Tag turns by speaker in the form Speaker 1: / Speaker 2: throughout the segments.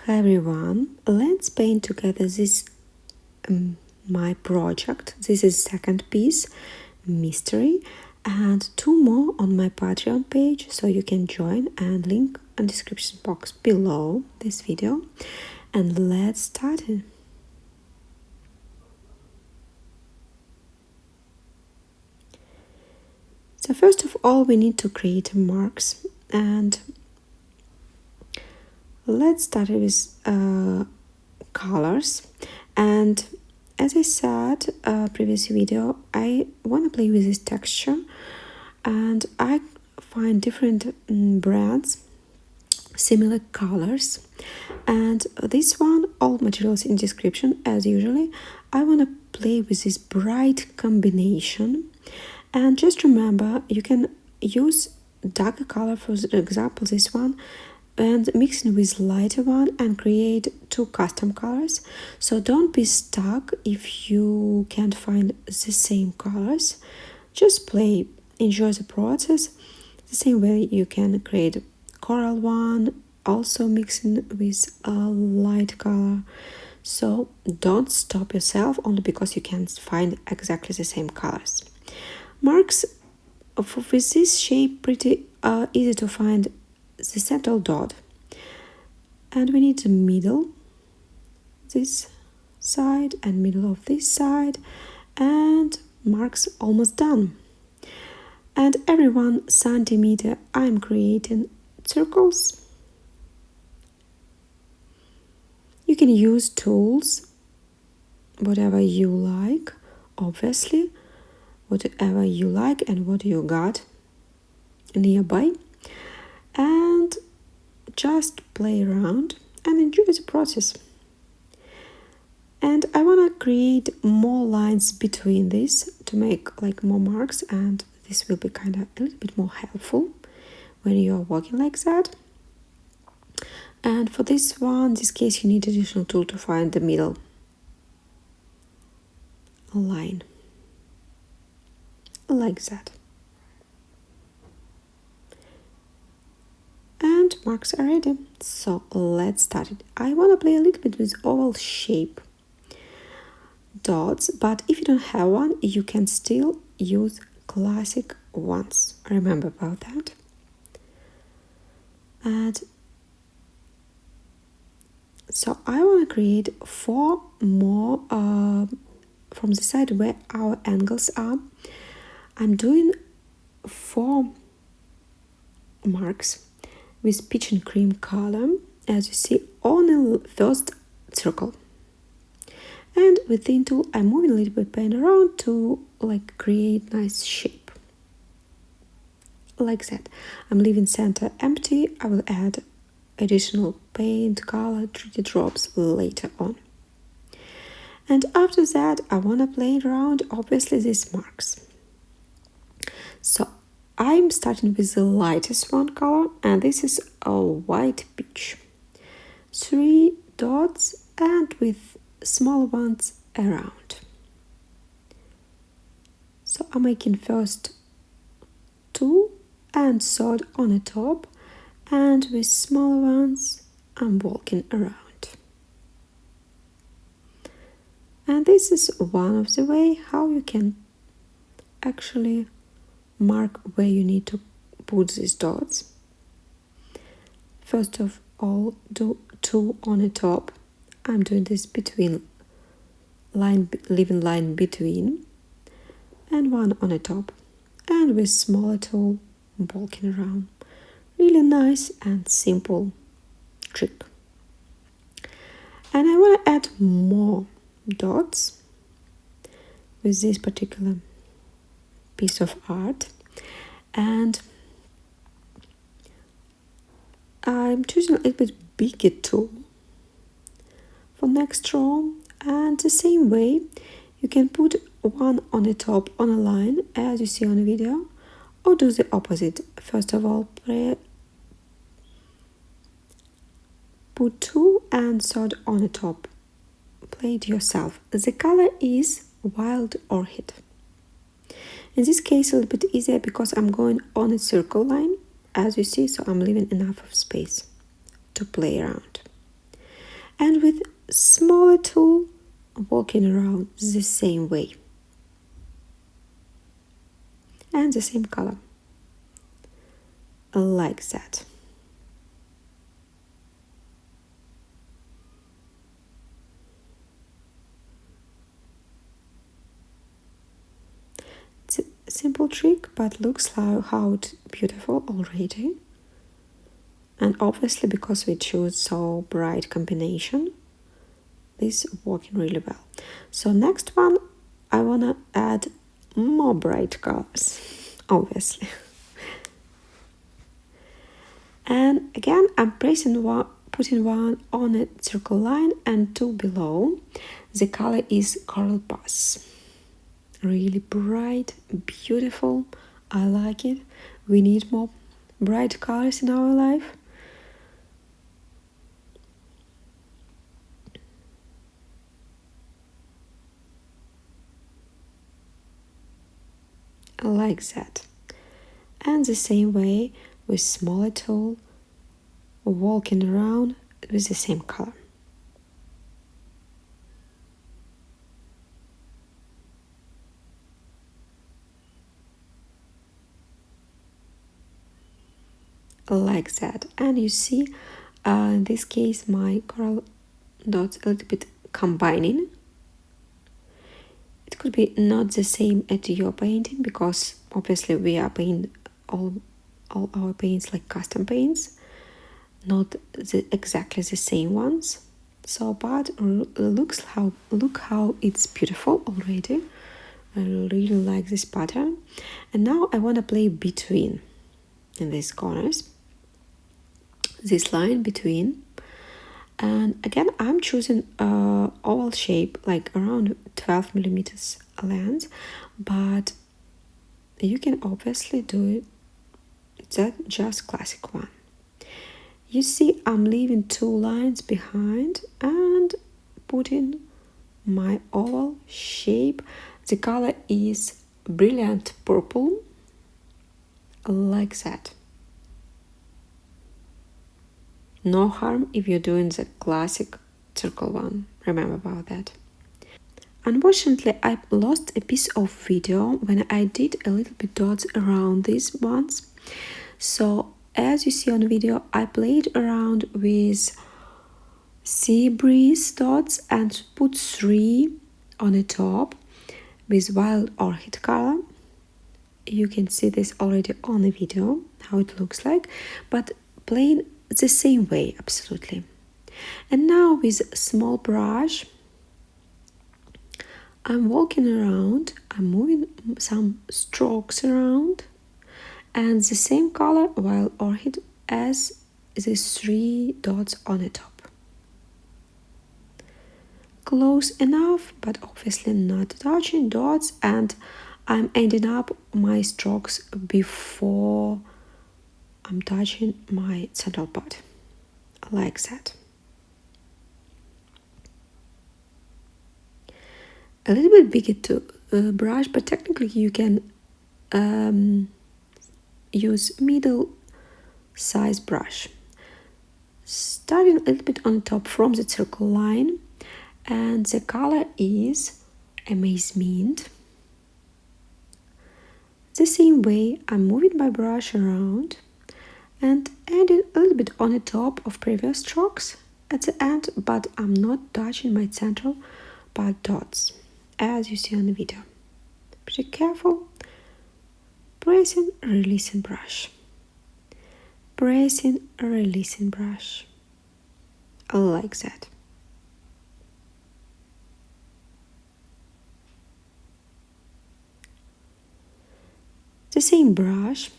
Speaker 1: Hi everyone, let's paint together this my project. This is second piece, Mystery, and two more on my Patreon page, so you can join and link in description box below this video. And let's start it. So first of all, we need to create marks, and let's start with colors. And as I said previous video, I want to play with this texture, and I find different brands, similar colors, and this one, all materials in description as usually. I want to play with this bright combination, and just remember you can use darker color, for example this one, and mixing with lighter one and create two custom colors. So don't be stuck if you can't find the same colors. Just play, enjoy the process. The same way you can create coral one, also mixing with a light color. So don't stop yourself only because you can't find exactly the same colors. Marks with this shape pretty easy to find the central dot, and we need the middle, this side and middle of this side, and marks almost done. And every 1 centimeter I'm creating circles. You can use tools, whatever you like, obviously, whatever you like and what you got nearby, and just play around and enjoy the process. And I want to create more lines between this to make like more marks, and this will be kind of a little bit more helpful when you are working like that. And for this one, in this case, you need additional tool to find the middle line, like that. And marks are ready. So let's start it. I want to play a little bit with oval shape dots, but if you don't have one, you can still use classic ones. Remember about that. And so I want to create 4 more from the side where our angles are. I'm doing 4 marks with peach and cream color, as you see on the first circle. And with the tool, I'm moving a little bit paint around to like create nice shape. Like that. I'm leaving center empty. I will add additional paint, color, 3D drops later on. And after that, I want to play around, obviously, these marks. So I'm starting with the lightest one color, and this is a white peach. 3 dots and with small ones around. So I'm making first 2 and third on the top, and with smaller ones I'm walking around. And this is one of the way how you can actually mark where you need to put these dots. First of all, do 2 on the top. I'm doing this between line, leaving line between, and 1 on the top, and with smaller tool walking around. Really nice and simple trick. And I want to add more dots with this particular piece of art, and I'm choosing a little bit bigger tool for next row. And the same way you can put 1 on the top on a line as you see on the video, or do the opposite. First of all, put 2 and third on the top. Play it yourself. The color is Wild Orchid. In this case, a little bit easier because I'm going on a circle line, as you see, so I'm leaving enough of space to play around. And with smaller tool, walking around the same way. And the same color. Like that. It's a simple trick, but looks how it's beautiful already. And obviously, because we choose so bright combination, this is working really well. So next one, I wanna add more bright colors, obviously. And again, I'm putting one on a circle line and two below. The color is Coral Pass. Really bright, beautiful. I like it. We need more bright colors in our life. Like that. And the same way with smaller tool, walking around with the same color. Like that. And you see, in this case, my coral dots a little bit combining. It could be not the same as your painting, because obviously we are painting all our paints like custom paints, not exactly the same ones. So, but look how it's beautiful already. I really like this pattern. And now I want to play between in these corners, this line between. And again, I'm choosing oval shape, like around 12 millimeters length, but you can obviously do it that just classic one. You see, I'm leaving two lines behind and putting my oval shape. The color is brilliant purple, like that. No harm if you're doing the classic circle one. Remember about that. Unfortunately, I lost a piece of video when I did a little bit dots around these ones. So as you see on the video, I played around with sea breeze dots and put 3 on the top with wild orchid color. You can see this already on the video, how it looks like, but playing the same way, absolutely. And now with a small brush, I'm walking around, I'm moving some strokes around, and the same color wild orchid as these 3 dots on the top. Close enough, but obviously not touching dots, and I'm ending up my strokes before I'm touching my central part, like that. A little bit bigger to brush, but technically you can use middle size brush. Starting a little bit on the top from the circle line, and the color is Amaze Mint. The same way, I'm moving my brush around and adding a little bit on the top of previous strokes at the end, but I'm not touching my central part dots, as you see on the video. Pretty careful. Pressing, releasing brush. Pressing, releasing brush. Like that. The same brush,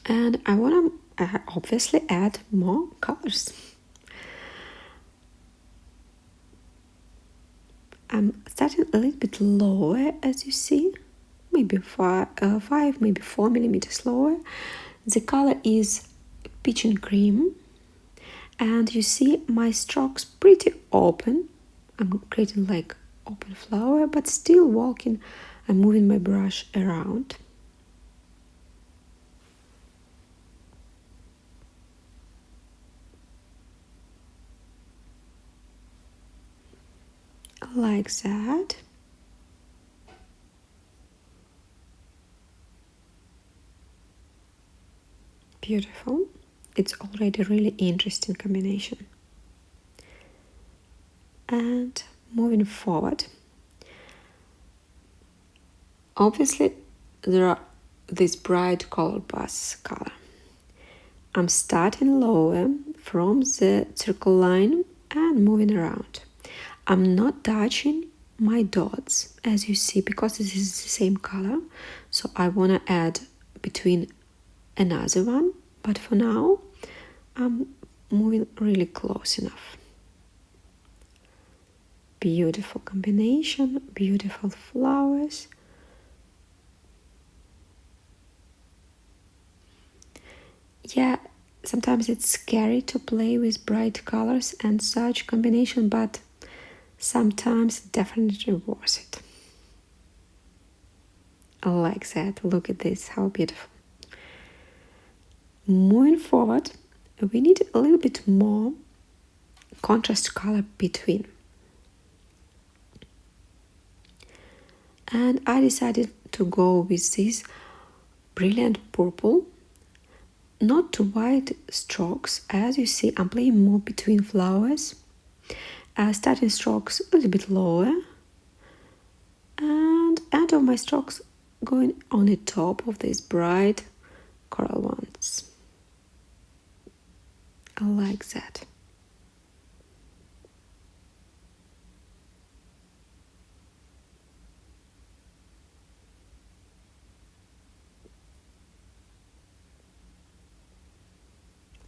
Speaker 1: and I want to obviously add more colors. I'm starting a little bit lower, as you see, maybe 5, maybe 4 millimeters lower. The color is peach and cream, and you see my strokes pretty open. I'm creating like open flower, but still walking and moving my brush around. like that. Beautiful. It's already a really interesting combination. And moving forward, obviously there are this bright color bus color. I'm starting lower from the circle line and moving around. I'm not touching my dots, as you see, because this is the same color. So I want to add between another one, but for now I'm moving really close enough. Beautiful combination, beautiful flowers. Yeah, sometimes it's scary to play with bright colors and such combination, but sometimes definitely worth it. I like that. Look at this, how beautiful. Moving forward, we need a little bit more contrast color between. And I decided to go with this brilliant purple, not too wide strokes. As you see, I'm playing more between flowers. Starting strokes a little bit lower, and end of my strokes going on the top of these bright coral ones. I like that.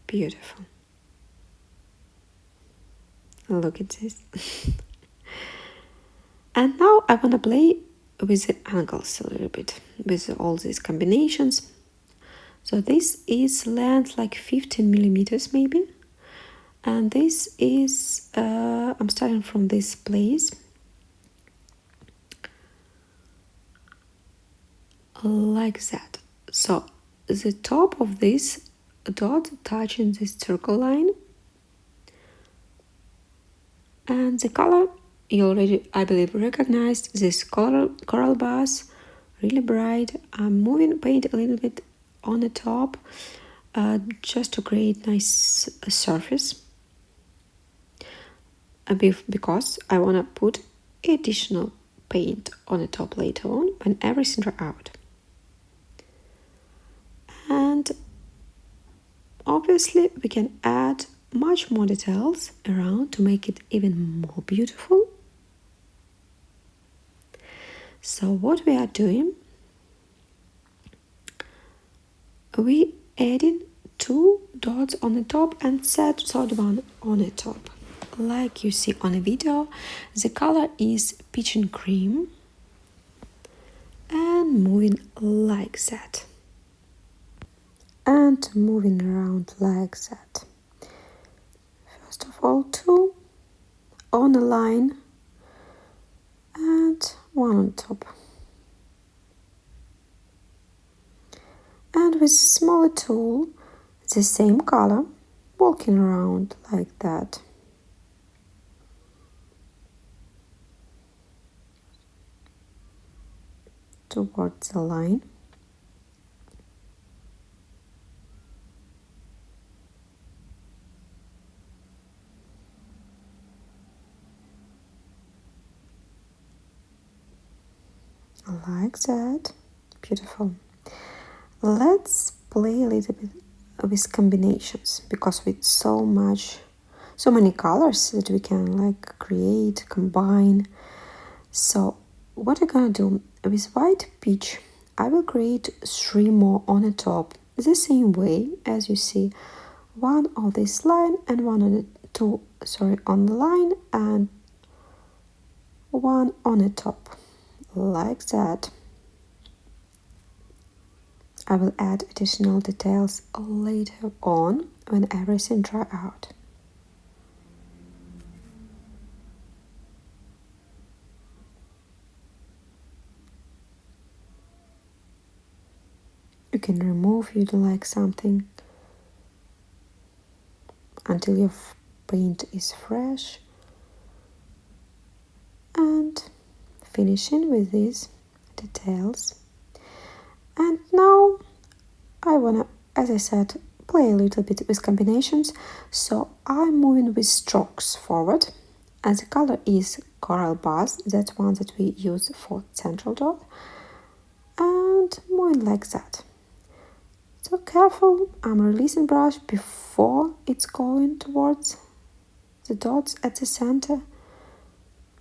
Speaker 1: Beautiful. Look at this. And now I want to play with the angles a little bit, with all these combinations. So this is length like 15 millimeters maybe. And this is, I'm starting from this place. Like that. So the top of this dot touching this circle line. And the color, you already, I believe, recognized this coral bus, really bright. I'm moving paint a little bit on the top, just to create nice surface. Because I want to put additional paint on the top later on when everything dry out. And obviously we can add much more details around to make it even more beautiful. So what we are doing, we adding 2 dots on the top and third one on the top. Like you see on the video, the color is peach and cream, and moving like that. And moving around like that. First of all, 2 on a line and 1 on top. And with smaller tool, the same color, walking around like that. Towards the line. Like that. Beautiful. Let's play a little bit with combinations, because with so many colors that we can like create, combine. So what I'm gonna do with white peach, I will create 3 more on the top, the same way as you see, 1 on this line and 1 on on the line and 1 on the top, like that. I will add additional details later on when everything dry out. You can remove if you don't like something until your paint is fresh. finishing with these details. And now I wanna, as I said, play a little bit with combinations. So I'm moving with strokes forward, and the color is Coral Buzz. That's one that we use for central dot, and moving like that. So careful, I'm releasing brush before it's going towards the dots at the center.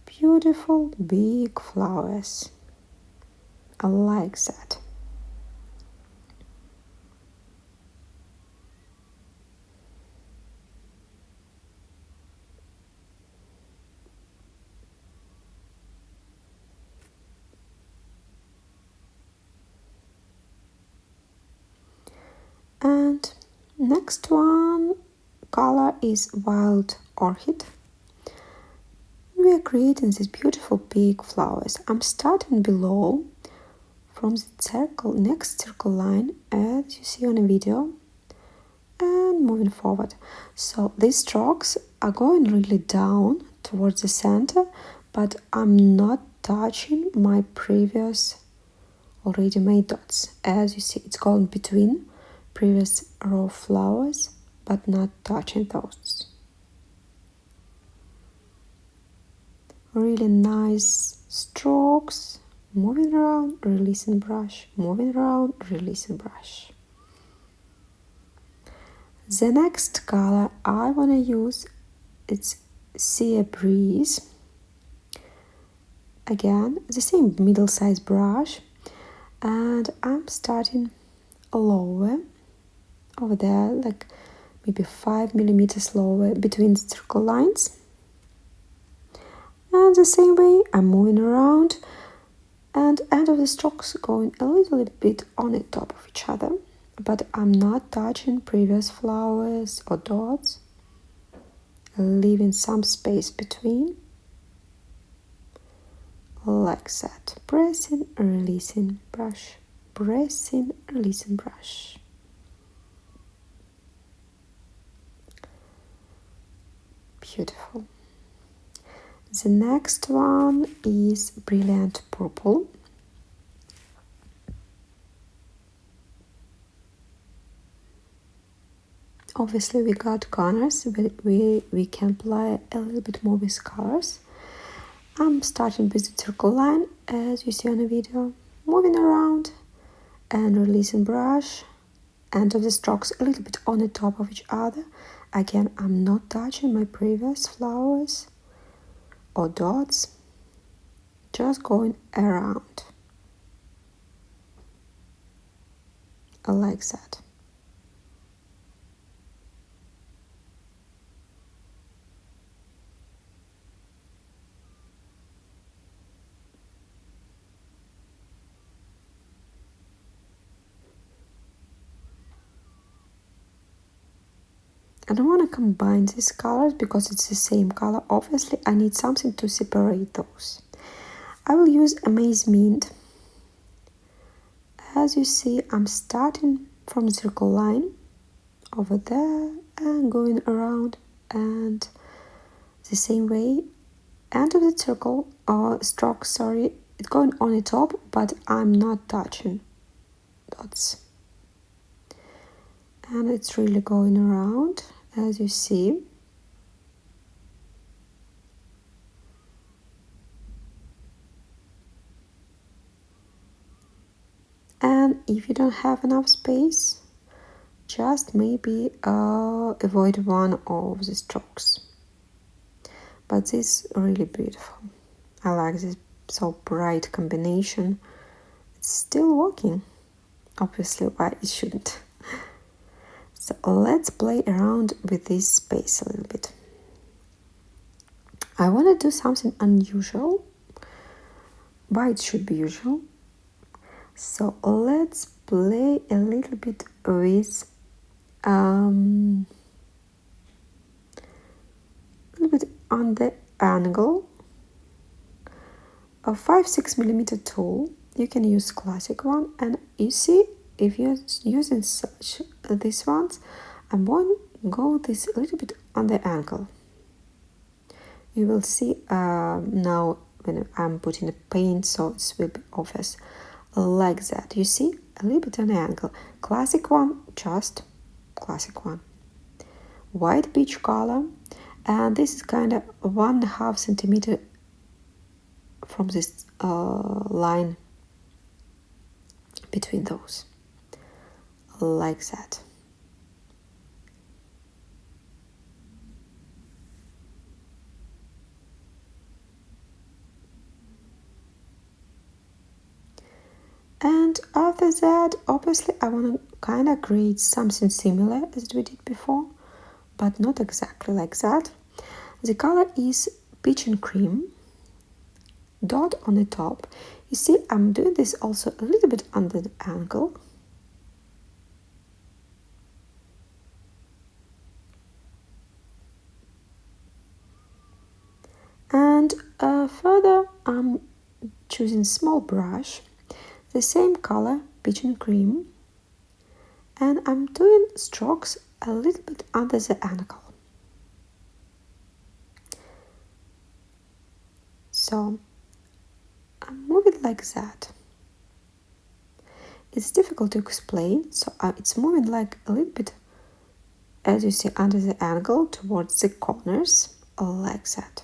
Speaker 1: Beautiful big flowers. I like that. And next one color is Wild Orchid. We are creating these beautiful big flowers. I'm starting below from the circle, next circle line, as you see on a video, and moving forward. So these strokes are going really down towards the center, but I'm not touching my previous already made dots. As you see, it's going between previous row of flowers, but not touching those. Really nice strokes, moving around, releasing brush, moving around, releasing brush. The next color I want to use, it's Sea Breeze. Again, the same middle-sized brush, and I'm starting lower over there, like maybe 5 millimeters lower between the circle lines. And the same way I'm moving around, and end of the strokes going a little bit on the top of each other, but I'm not touching previous flowers or dots, leaving some space between, like that. Pressing, releasing brush, pressing, releasing brush. Beautiful. The next one is Brilliant Purple. Obviously we got corners, but we can play a little bit more with colors. I'm starting with the circle line, as you see on the video, moving around and releasing brush. End of the strokes a little bit on the top of each other. Again, I'm not touching my previous flowers or dots, just going around. I like that. I don't want to combine these colors because it's the same color. Obviously, I need something to separate those. I will use Amaze Mint. As you see, I'm starting from the circle line over there and going around, and the same way, end of the circle or stroke, sorry, it's going on the top, but I'm not touching dots. And it's really going around, as you see. And if you don't have enough space, just maybe avoid one of the strokes. But this is really beautiful. I like this so bright combination. It's still working. Obviously, why it shouldn't. So let's play around with this space a little bit. I want to do something unusual, but it should be usual. So let's play a little bit with a little bit on the angle. A 5-6 millimeter tool. You can use classic one, and you see, if you're using such these ones, I'm going to go this a little bit on the angle. You will see now when I'm putting the paint, so it will be obvious. Like that, you see, a little bit on an angle. Classic one, just classic one. White peach color, and this is kind of 1.5 centimeter from this line between those, like that. And after that, obviously I want to kind of create something similar as we did before, but not exactly like that. The color is peach and cream, dot on the top. You see, I'm doing this also a little bit under the angle. And further, I'm choosing small brush, the same color, peach and cream, and I'm doing strokes a little bit under the angle. So I move it like that. It's difficult to explain, so it's moving like a little bit, as you see, under the angle towards the corners, like that.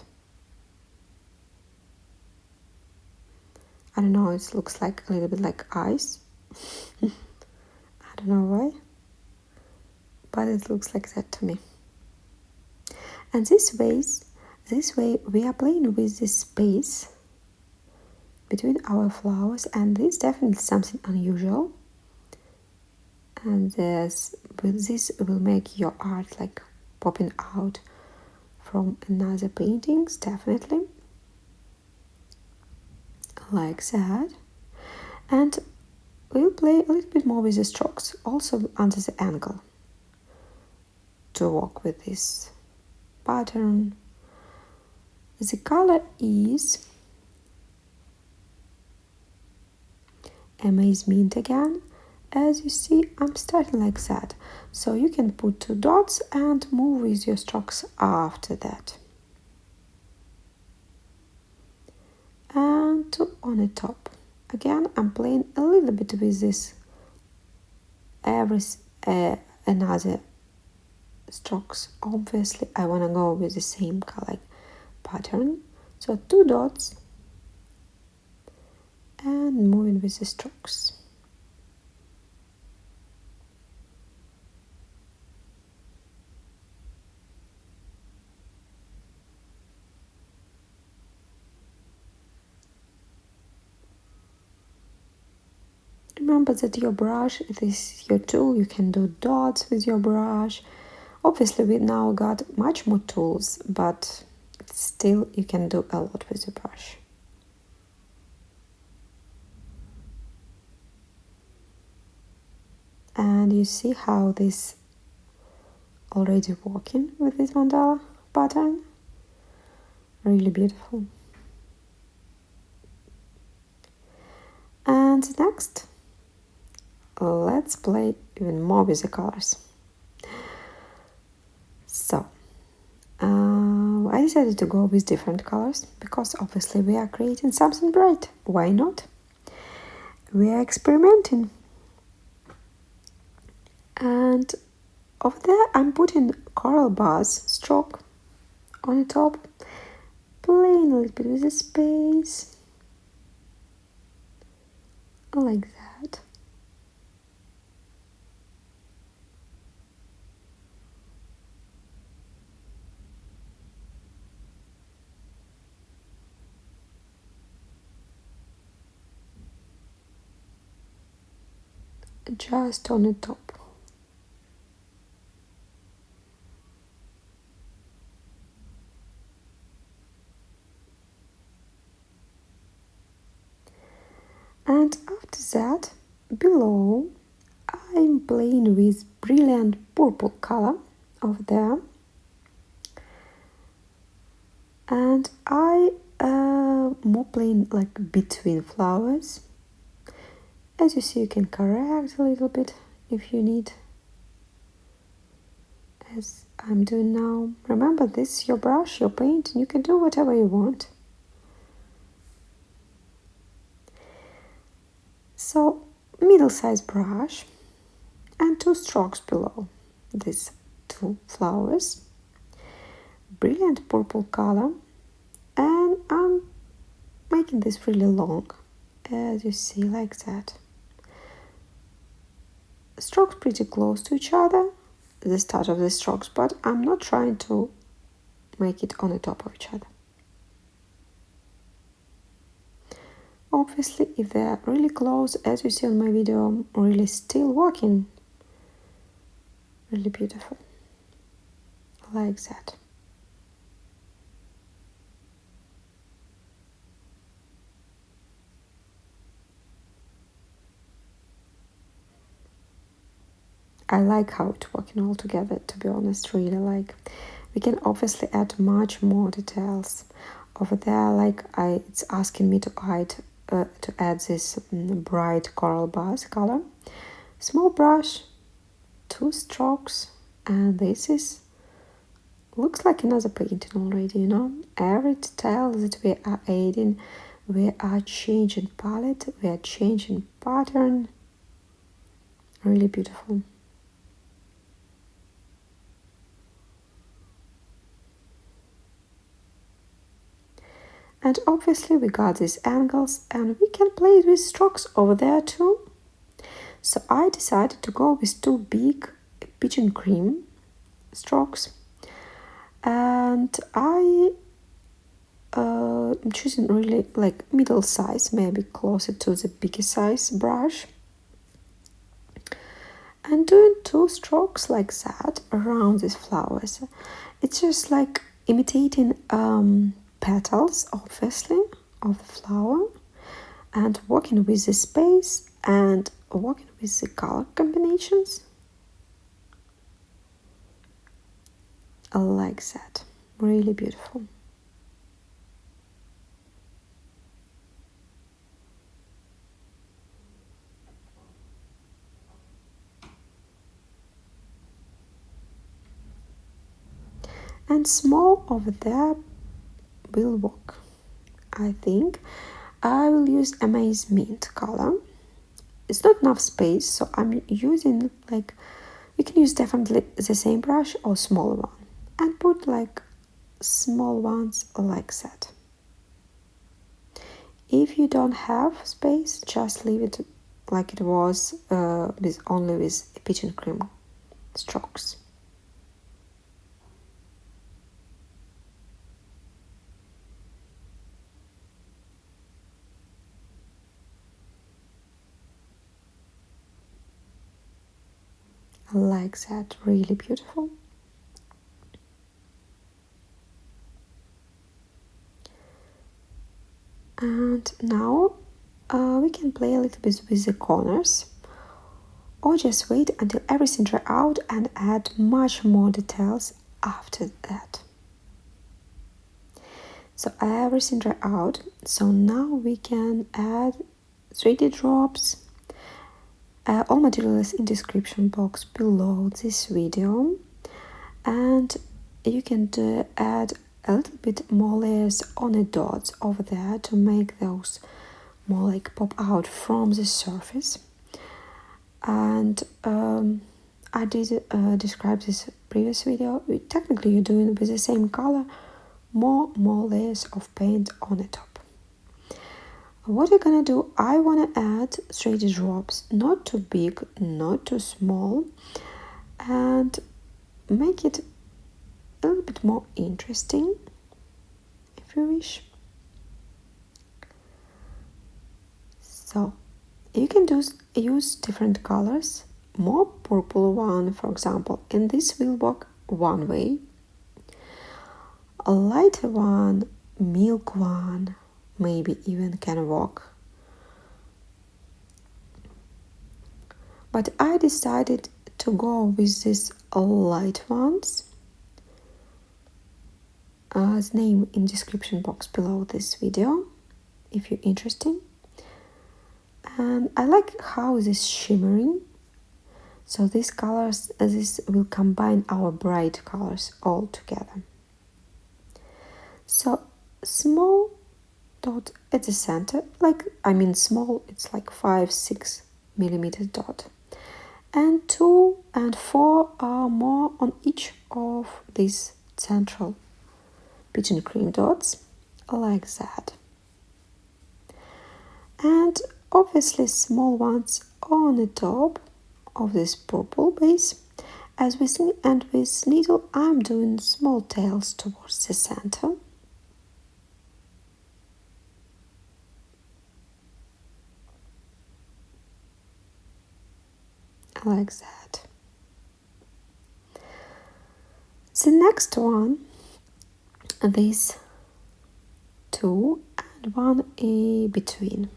Speaker 1: I don't know, it looks like a little bit like eyes. I don't know why, but it looks like that to me. And this way we are playing with this space between our flowers, and this is definitely something unusual. And this will make your art like popping out from another paintings, definitely. Like that. And we'll play a little bit more with the strokes, also under the angle, to work with this pattern. The color is Amaze Mint again. As you see, I'm starting like that, so you can put 2 dots and move with your strokes after that. And 2 on the top. Again, I'm playing a little bit with this another strokes. Obviously, I want to go with the same color pattern, so 2 dots and moving with the strokes. Remember that your brush, this is your tool, you can do dots with your brush. Obviously we now got much more tools, but still you can do a lot with the brush. And you see how this already working with this mandala pattern. Really beautiful. And next, let's play even more with the colors. So, I decided to go with different colors because obviously we are creating something bright. Why not? We are experimenting. And over there I'm putting coral bars stroke on the top, playing a little bit with the space, like that. Just on the top. And after that, below, I'm playing with brilliant purple color over there. And I more playing like between flowers. As you see, you can correct a little bit if you need, as I'm doing now. Remember, this is your brush, your paint, and you can do whatever you want. So middle-sized brush and 2 strokes below these 2 flowers. Brilliant purple color, and I'm making this really long, as you see, like that. Strokes pretty close to each other, the start of the strokes, but I'm not trying to make it on the top of each other. Obviously, if they're really close, as you see on my video, I'm really still working. Really beautiful, like that. I like how it's working all together, to be honest, really like. We can obviously add much more details over there, like it's asking me to add this bright coral buzz color. Small brush, 2 strokes, and this looks like another painting already, you know. Every detail that we are adding, we are changing palette, we are changing pattern. Really beautiful. And obviously we got these angles, and we can play with strokes over there too. So I decided to go with 2 big peach and cream strokes, and I'm choosing really like middle size, maybe closer to the bigger size brush, and doing 2 strokes like that around these flowers. It's just like imitating petals, obviously, of the flower, and working with the space and working with the color combinations. I like that. Really beautiful. And small over there will work. I think I will use Amaze mint color. It's not enough space, so I'm using like, you can use definitely the same brush or smaller one, and put like small ones like that. If you don't have space, just leave it like it was, with only with peach and cream strokes. Like that, really beautiful. And now we can play a little bit with the corners, or just wait until everything dry out and add much more details after that. So everything dry out, so now we can add 3D drops. All material is in description box below this video, and you can add a little bit more layers on the dots over there to make those more like pop out from the surface. And I did describe this previous video. Technically you're doing with the same color more layers of paint on the top. What you're gonna do, I want to add 3D drops, not too big, not too small, and make it a little bit more interesting, if you wish. So you can use different colors, more purple one, for example, and this will work one way, a lighter one, milk one, maybe even can work. But I decided to go with these light ones. As name in description box below this video, if you're interested. And I like how this is shimmering. So these colors, this will combine our bright colors all together. So small dot at the center, like, I mean small, it's like 5-6 millimeter dot. And 2 and 4 are more on each of these central peach and cream dots, like that. And obviously small ones on the top of this purple base. As we see, and with needle I'm doing small tails towards the center. Like that. The next one, these 2 and 1 in between.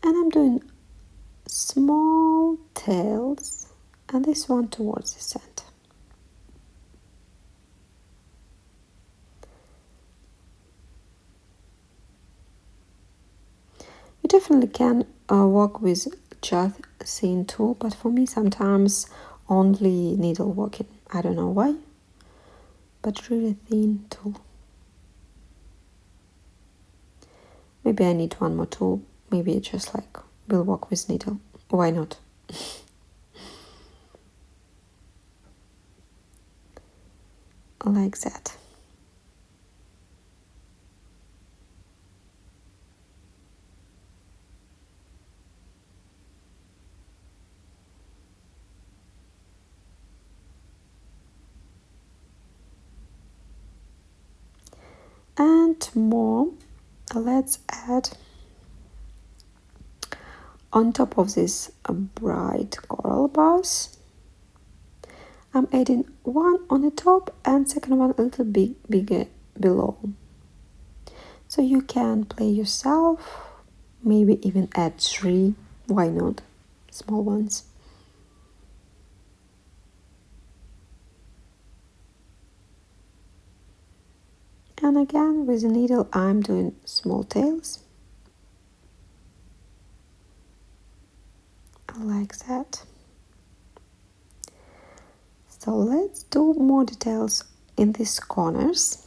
Speaker 1: And I'm doing small tails and this one towards the center. You definitely can work with just thin tool, but for me sometimes only needle working. I don't know why, but really thin tool. Maybe I need one more tool. Maybe it just like will work with needle. Why not? Like that. And more, let's add on top of this bright coral bars. I'm adding one on the top and second one a little bit bigger below. So you can play yourself, maybe even add 3, why not, small ones. And again, with the needle, I'm doing small tails. Like that. So let's do more details in these corners.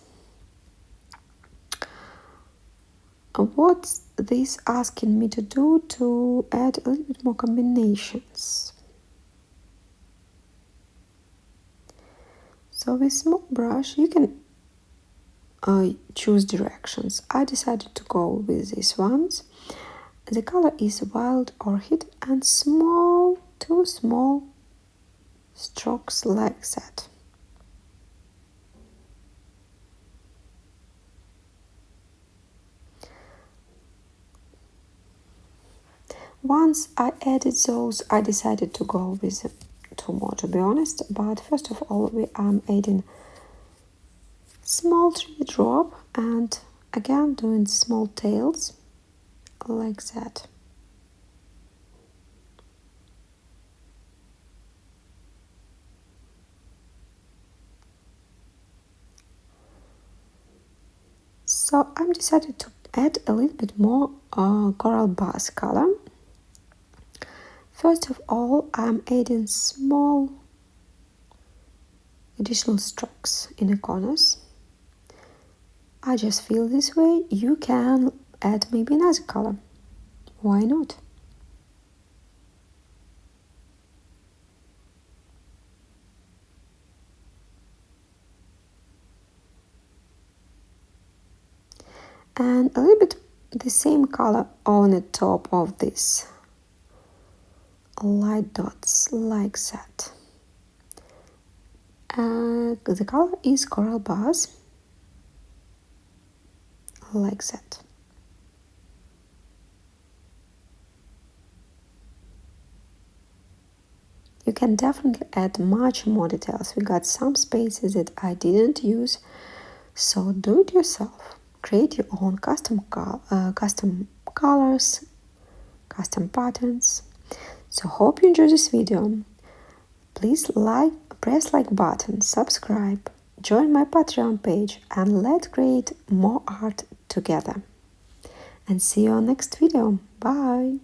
Speaker 1: What's this asking me to do to add a little bit more combinations? So with small brush, you can choose directions. I decided to go with these ones. The color is Wild Orchid and small, 2 small strokes like that. Once I added those, I decided to go with 2 more, to be honest. But first of all, I'm adding small tree drop and again doing small tails like that. So I'm decided to add a little bit more coral bars color. First of all, I'm adding small additional strokes in the corners. I just feel this way. You can add maybe another color. Why not? And a little bit the same color on the top of this light dots like that. The color is coral bars like that. You can definitely add much more details. We got some spaces that I didn't use, so do it yourself. Create your own custom colors, custom patterns. So hope you enjoy this video. Please press like button, subscribe, join my Patreon page, and let's create more art together. And see you on next video. Bye!